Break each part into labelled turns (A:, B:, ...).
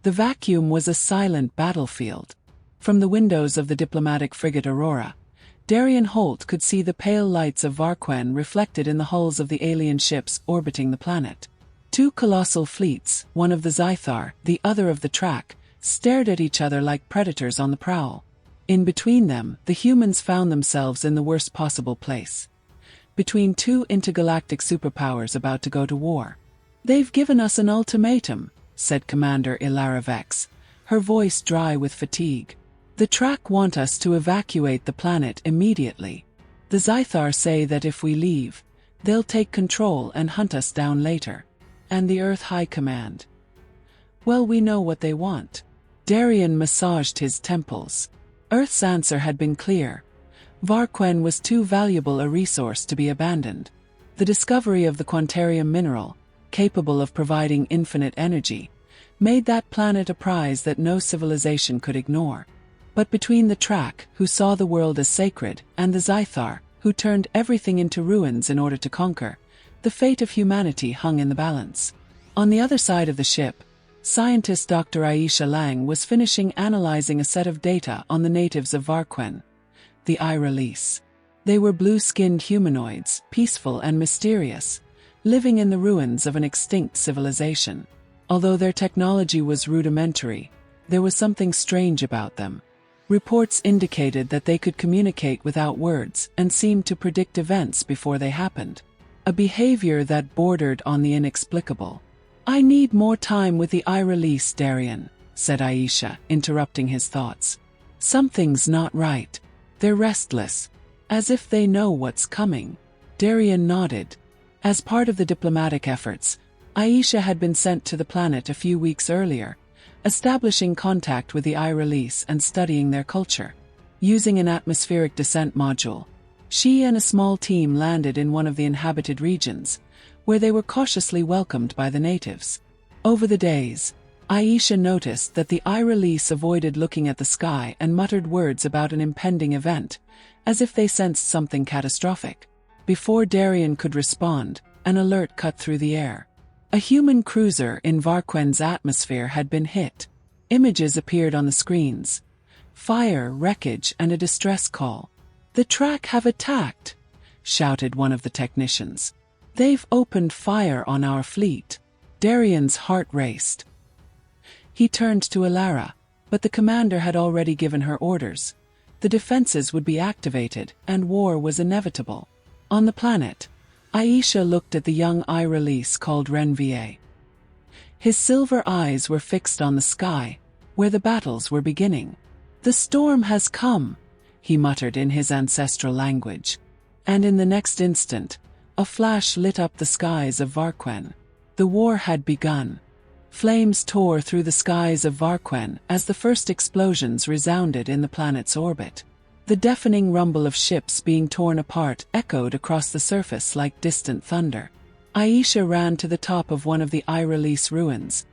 A: The vacuum was a silent battlefield. From the windows of the diplomatic frigate Aurora, Darian Holt could see the pale lights of Varquen reflected in the hulls of the alien ships orbiting the planet. Two colossal fleets, one of the Zythar, the other of the Track, stared at each other like predators on the prowl. In between them, the humans found themselves in the worst possible place. Between two intergalactic superpowers about to go to war. "They've given us an ultimatum," said Commander Ilara Vex, her voice dry with fatigue. "The Track want us to evacuate the planet immediately. The Zythar say that if we leave, they'll take control and hunt us down later. And the Earth High Command? Well, we know what they want." Darian massaged his temples. Earth's answer had been clear. Varquen was too valuable a resource to be abandoned. The discovery of the quantarium mineral, capable of providing infinite energy, made that planet a prize that no civilization could ignore. But between the Track, who saw the world as sacred, and the Zythar, who turned everything into ruins in order to conquer, the fate of humanity hung in the balance. On the other side of the ship, scientist Dr. Aisha Lang was finishing analyzing a set of data on the natives of Varquen, the I-Release. They were blue-skinned humanoids, peaceful and mysterious, living in the ruins of an extinct civilization. Although their technology was rudimentary, there was something strange about them. Reports indicated that they could communicate without words and seemed to predict events before they happened. A behavior that bordered on the inexplicable. "I need more time with the I-Release, Darian," said Aisha, interrupting his thoughts. "Something's not right. They're restless, as if they know what's coming." Darian nodded. As part of the diplomatic efforts, Aisha had been sent to the planet a few weeks earlier, establishing contact with the I-Release and studying their culture. Using an atmospheric descent module, she and a small team landed in one of the inhabited regions, where they were cautiously welcomed by the natives. Over the days, Aisha noticed that the I-Release avoided looking at the sky and muttered words about an impending event, as if they sensed something catastrophic. Before Darian could respond, an alert cut through the air. A human cruiser in Varquen's atmosphere had been hit. Images appeared on the screens. Fire, wreckage, and a distress call. "The Track have attacked," shouted one of the technicians. "They've opened fire on our fleet." Darian's heart raced. He turned to Ilara, but the commander had already given her orders. The defenses would be activated, and war was inevitable. On the planet, Aisha looked at the young I-Release called Rhen'Va. His silver eyes were fixed on the sky, where the battles were beginning. "The storm has come," he muttered in his ancestral language. And in the next instant, a flash lit up the skies of Varquen. The war had begun. Flames tore through the skies of Varquen as the first explosions resounded in the planet's orbit. The deafening rumble of ships being torn apart echoed across the surface like distant thunder. Aisha ran to the top of one of the I-Release ruins,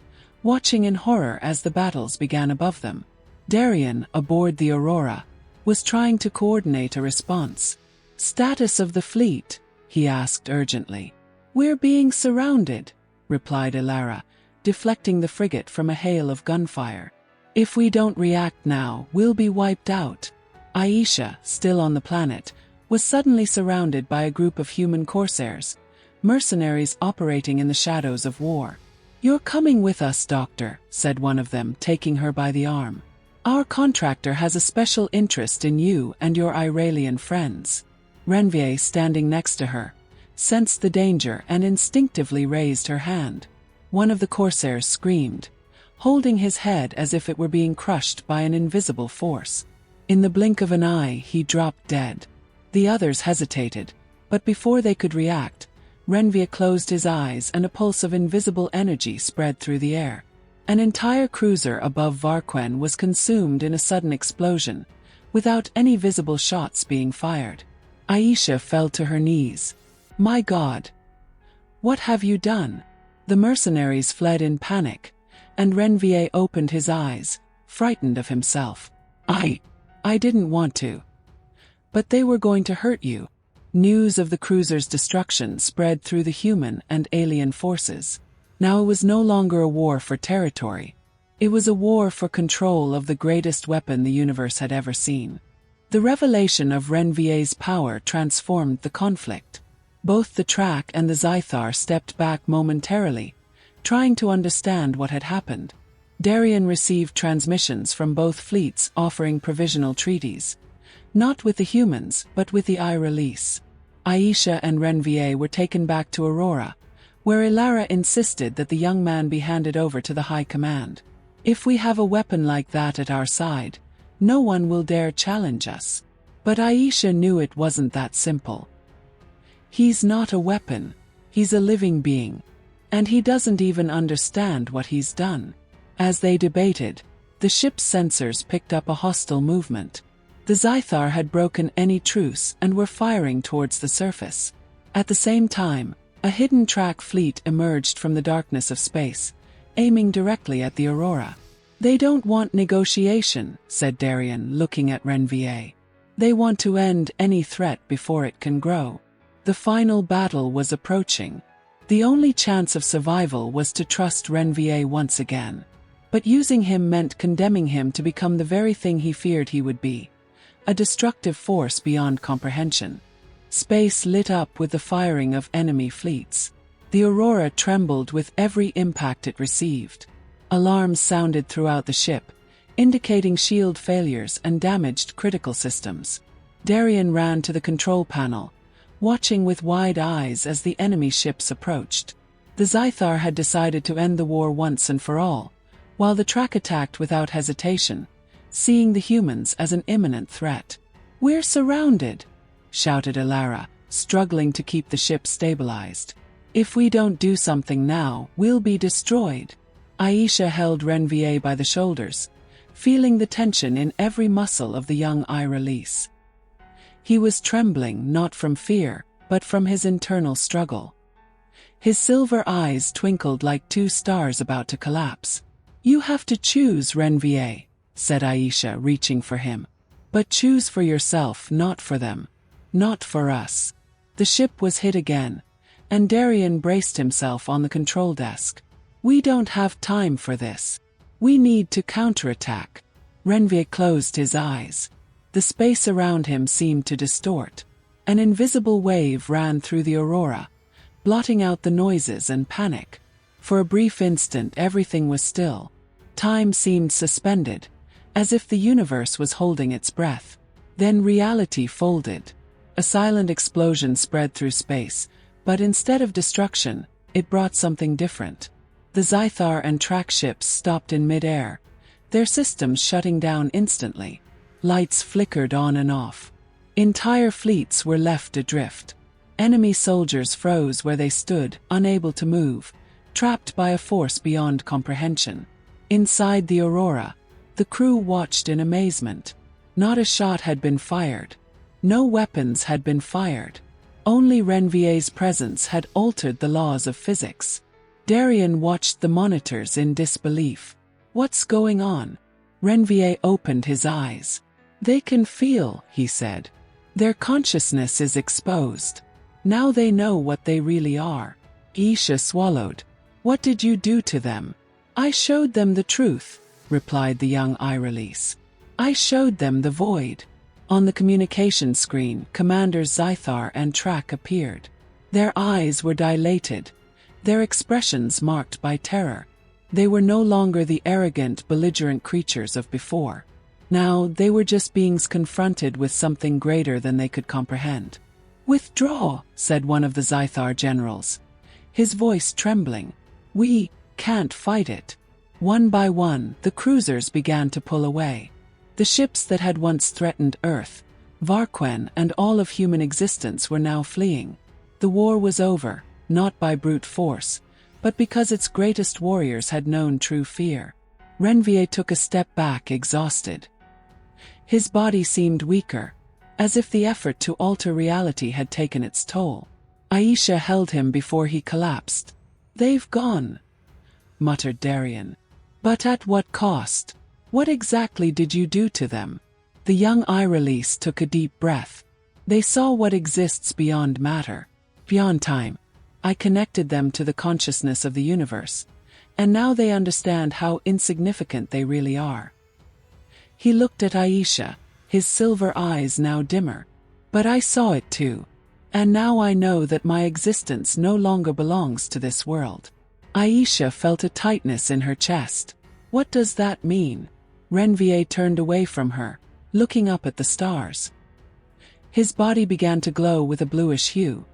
A: watching in horror as the battles began above them. Darian, aboard the Aurora, was trying to coordinate a response. "Status of the fleet?" he asked urgently. "We're being surrounded," replied Ilara, deflecting the frigate from a hail of gunfire. "If we don't react now, we'll be wiped out." Aisha, still on the planet, was suddenly surrounded by a group of human corsairs, mercenaries operating in the shadows of war. "You're coming with us, Doctor," said one of them, taking her by the arm. "Our contractor has a special interest in you and your Iralian friends." Rhen'Va, standing next to her, sensed the danger and instinctively raised her hand. One of the corsairs screamed, holding his head as if it were being crushed by an invisible force. In the blink of an eye, he dropped dead. The others hesitated, but before they could react, Rhen'Va closed his eyes and a pulse of invisible energy spread through the air. An entire cruiser above Varquen was consumed in a sudden explosion, without any visible shots being fired. Aisha fell to her knees. "My God! What have you done?" The mercenaries fled in panic, and Rhen'Va opened his eyes, frightened of himself. I didn't want to. But they were going to hurt you." News of the cruiser's destruction spread through the human and alien forces. Now it was no longer a war for territory. It was a war for control of the greatest weapon the universe had ever seen. The revelation of Rhen'Va's power transformed the conflict. Both the Track and the Zythar stepped back momentarily, trying to understand what had happened. Darien received transmissions from both fleets offering provisional treaties. Not with the humans, but with the I-Release. Aisha and Rhen'Va were taken back to Aurora, where Ilara insisted that the young man be handed over to the High Command. If we have a weapon like that at our side, no one will dare challenge us. But Aisha knew it wasn't that simple. He's not a weapon, he's a living being. And he doesn't even understand what he's done. As they debated, the ship's sensors picked up a hostile movement. The Zythar had broken any truce and were firing towards the surface. At the same time, a hidden Track fleet emerged from the darkness of space, aiming directly at the Aurora. They don't want negotiation, said Darien, looking at Rhen'Va. They want to end any threat before it can grow. The final battle was approaching. The only chance of survival was to trust Rhen'Va once again. But using him meant condemning him to become the very thing he feared he would be. A destructive force beyond comprehension. Space lit up with the firing of enemy fleets. The Aurora trembled with every impact it received. Alarms sounded throughout the ship, indicating shield failures and damaged critical systems. Darien ran to the control panel, watching with wide eyes as the enemy ships approached. The Zythar had decided to end the war once and for all, while the Track attacked without hesitation, seeing the humans as an imminent threat. "We're surrounded!" shouted Ilara, struggling to keep the ship stabilized. "If we don't do something now, we'll be destroyed." Aisha held Rhen'Va by the shoulders, feeling the tension in every muscle of the young I-Release. He was trembling not from fear, but from his internal struggle. His silver eyes twinkled like two stars about to collapse. "You have to choose, Rhen'Va," said Aisha, reaching for him. "But choose for yourself, not for them. Not for us." The ship was hit again, and Darien braced himself on the control desk. "We don't have time for this. We need to counterattack." Rhen'Va closed his eyes. The space around him seemed to distort. An invisible wave ran through the Aurora, blotting out the noises and panic. For a brief instant everything was still. Time seemed suspended, as if the universe was holding its breath. Then reality folded. A silent explosion spread through space, but instead of destruction, it brought something different. The Zythar and Track ships stopped in mid-air, their systems shutting down instantly. Lights flickered on and off. Entire fleets were left adrift. Enemy soldiers froze where they stood, unable to move, trapped by a force beyond comprehension. Inside the Aurora, the crew watched in amazement. Not a shot had been fired. No weapons had been fired. Only Rhen'Va's presence had altered the laws of physics. Darien watched the monitors in disbelief. "What's going on?" Rhen'Va opened his eyes. "They can feel," he said. "Their consciousness is exposed. Now they know what they really are." Aisha swallowed. "What did you do to them?" "I showed them the truth," replied the young I-Release. "I showed them the void." On the communication screen, Commanders Zythar and Track appeared. Their eyes were dilated, their expressions marked by terror. They were no longer the arrogant, belligerent creatures of before. Now they were just beings confronted with something greater than they could comprehend. "Withdraw," said one of the Zythar generals, his voice trembling. "We can't fight it." One by one, the cruisers began to pull away. The ships that had once threatened Earth, Varquen, and all of human existence were now fleeing. The war was over, not by brute force, but because its greatest warriors had known true fear. Rhen'Va took a step back, exhausted. His body seemed weaker, as if the effort to alter reality had taken its toll. Aisha held him before he collapsed. "They've gone," muttered Darien. "But at what cost? What exactly did you do to them?" The young I-Release took a deep breath. "They saw what exists beyond matter, beyond time. I connected them to the consciousness of the universe, and now they understand how insignificant they really are. He looked at Aisha, his silver eyes now dimmer. But I saw it too. And now I know that my existence no longer belongs to this world. Aisha felt a tightness in her chest. What does that mean? Rhen'Va turned away from her, looking up at the stars. His body began to glow with a bluish hue,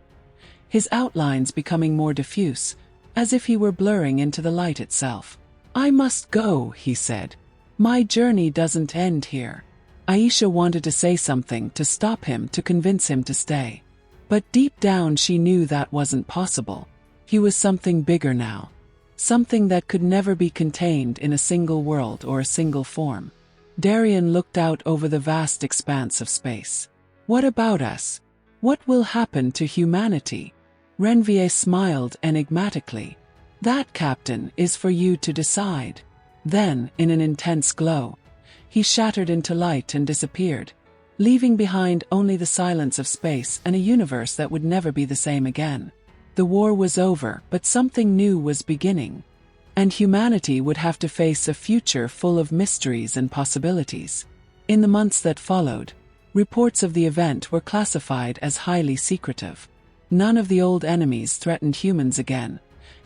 A: his outlines becoming more diffuse, as if he were blurring into the light itself. I must go, he said. My journey doesn't end here. Aisha wanted to say something to stop him, to convince him to stay. But deep down she knew that wasn't possible. He was something bigger now. Something that could never be contained in a single world or a single form. Darian looked out over the vast expanse of space. What about us? What will happen to humanity? Rhen'Va smiled enigmatically. That, Captain, is for you to decide. Then, in an intense glow, he shattered into light and disappeared, leaving behind only the silence of space and a universe that would never be the same again. The war was over, but something new was beginning. And humanity would have to face a future full of mysteries and possibilities. In the months that followed, reports of the event were classified as highly secretive. None of the old enemies threatened humans again,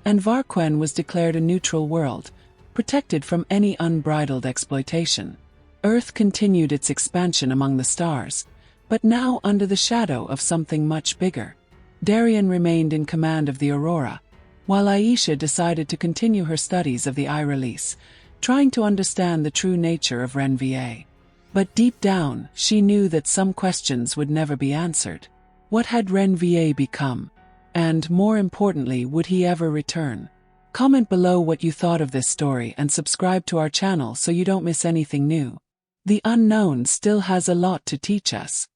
A: and Varquen was declared a neutral world, protected from any unbridled exploitation. Earth continued its expansion among the stars, but now under the shadow of something much bigger. Darian remained in command of the Aurora, while Aisha decided to continue her studies of the I-Release, trying to understand the true nature of Rhen'Va. But deep down, she knew that some questions would never be answered. What had Rhen'Va become? And, more importantly, would he ever return? Comment below what you thought of this story and subscribe to our channel so you don't miss anything new. The unknown still has a lot to teach us.